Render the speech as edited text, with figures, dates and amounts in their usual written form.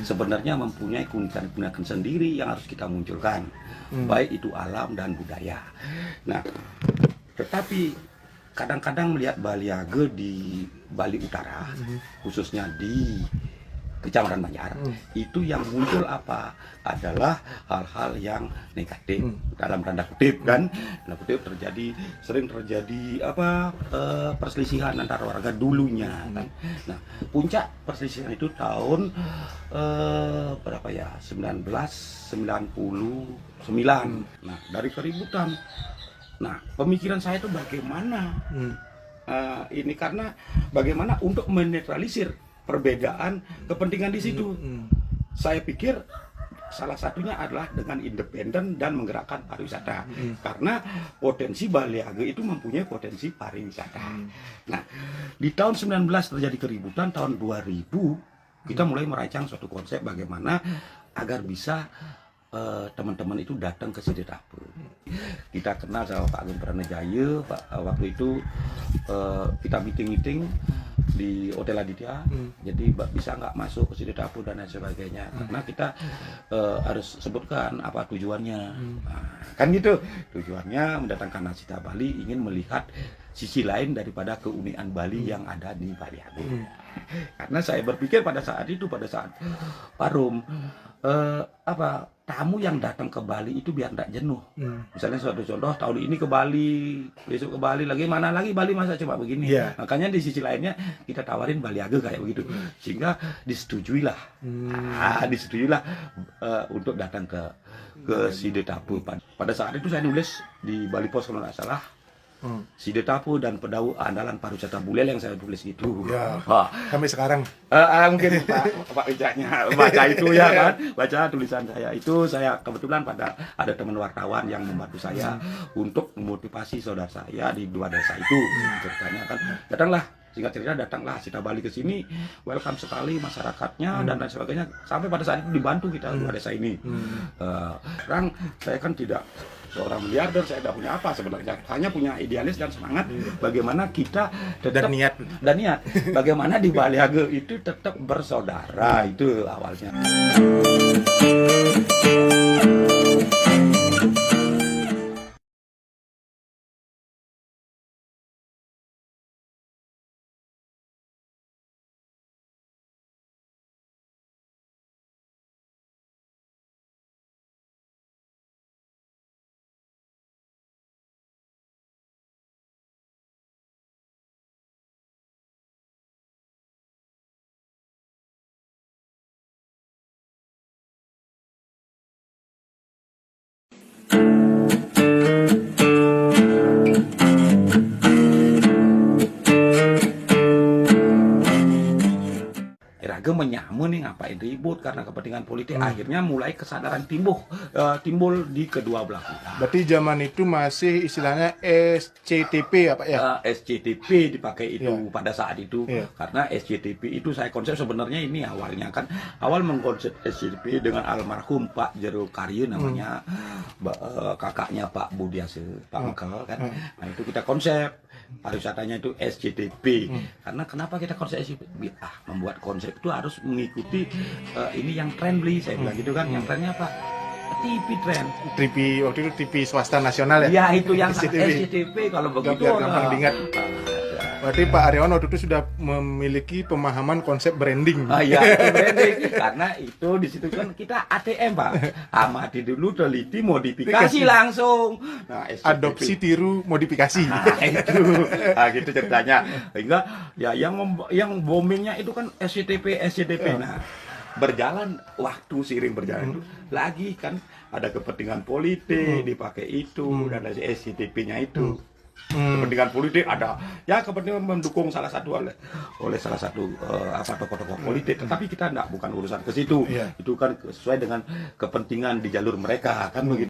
sebenarnya mempunyai keunikan-keunikan sendiri yang harus kita munculkan, baik itu alam dan budaya. Nah, tetapi kadang-kadang melihat Baliage di Bali Utara, khususnya di Kecamatan Banjar, itu yang muncul apa adalah hal-hal yang negatif, dalam tanda kutip kan, tanda kutip sering terjadi perselisihan antara warga dulunya kan. Nah, puncak perselisihan itu tahun berapa ya, 1999. Nah, dari keributan. Nah, pemikiran saya itu bagaimana ini, karena bagaimana untuk menetralisir perbedaan kepentingan di situ. Saya pikir salah satunya adalah dengan independen dan menggerakkan pariwisata, karena potensi Baliage itu mempunyai potensi pariwisata. Nah, di tahun 19 terjadi keributan, tahun 2000 kita mulai merancang suatu konsep bagaimana agar bisa teman-teman itu datang ke Sidetape. Kita kenal sama Pak Agung Pranajaya, waktu itu kita meeting di Hotel Aditya, jadi bisa nggak masuk ke Sidetape dan lain sebagainya, karena kita harus sebutkan apa tujuannya. Nah, kan gitu, tujuannya mendatangkan Nasita Bali, ingin melihat sisi lain daripada keunikan Bali yang ada di Baliage. Karena saya berpikir pada saat itu, pada saat Parum, tamu yang datang ke Bali itu biar tidak jenuh. Misalnya suatu contoh, tahun ini ke Bali, besok ke Bali lagi, mana lagi Bali masa cuma begini. Makanya di sisi lainnya kita tawarin Baliage kayak begitu, sehingga disetujuilah, untuk datang ke Sidetape. Pada saat itu saya nulis di Bali Post kalau nggak salah, Sidetape dan Pedau Andalan Pariwisata Buleleng, yang saya tulis itu. Sampai sekarang. Mungkin Pak Wijanya baca itu ya kan, baca tulisan saya itu. Saya kebetulan ada teman wartawan yang membantu saya untuk memotivasi saudara saya di dua desa itu. Ceritanya kan, singkat cerita datanglah Sita Bali ke sini, welcome sekali masyarakatnya dan lain sebagainya. Sampai pada saat itu dibantu kita dua desa ini. Sekarang saya kan tidak seorang miliarder, saya tidak punya apa sebenarnya, hanya punya idealis dan semangat bagaimana kita tetap dan niat bagaimana di Baliage itu tetap bersaudara, itu awalnya. Rage menyamu nih, ngapain ribut karena kepentingan politik. Akhirnya mulai kesadaran timbul di kedua belah pihak. Berarti zaman itu masih istilahnya SCTP apa ya? SCTP dipakai itu pada saat itu, karena SCTP itu saya konsep sebenarnya ini awalnya kan, awal mengkonsep SCTP dengan almarhum Pak Jero Karye namanya, kakaknya Pak Budiase, Pak Mengkel kan. Nah itu kita konsep pariwisatanya itu SCTP. Karena kenapa kita konsep SCTP? Membuat konsep itu harus mengikuti ini yang friendly, saya bilang gitu kan. Yang trennya apa? TV tren. TV waktu itu TV swasta nasional ya? Ya itu yang SCTP kalau begitu. Gampang diingat. Berarti Pak Aryawan waktu itu sudah memiliki pemahaman konsep branding. Iya, branding. Karena itu di situ kan kita ATM, Pak. Amati dulu, teliti, modifikasi langsung. Nah, adopsi, tiru, modifikasi. Itu. Gitu ceritanya. Sehingga ya yang boomingnya itu kan SCTP. Nah, berjalan waktu, seiring berjalan itu lagi kan ada kepentingan politik dipakai itu, dan ada SCTP-nya itu. Kepentingan politik ada, ya kepentingan mendukung salah satu oleh salah satu tokoh-tokoh politik, tetapi kita bukan urusan ke situ. Itu kan sesuai dengan kepentingan di jalur mereka kan begitu.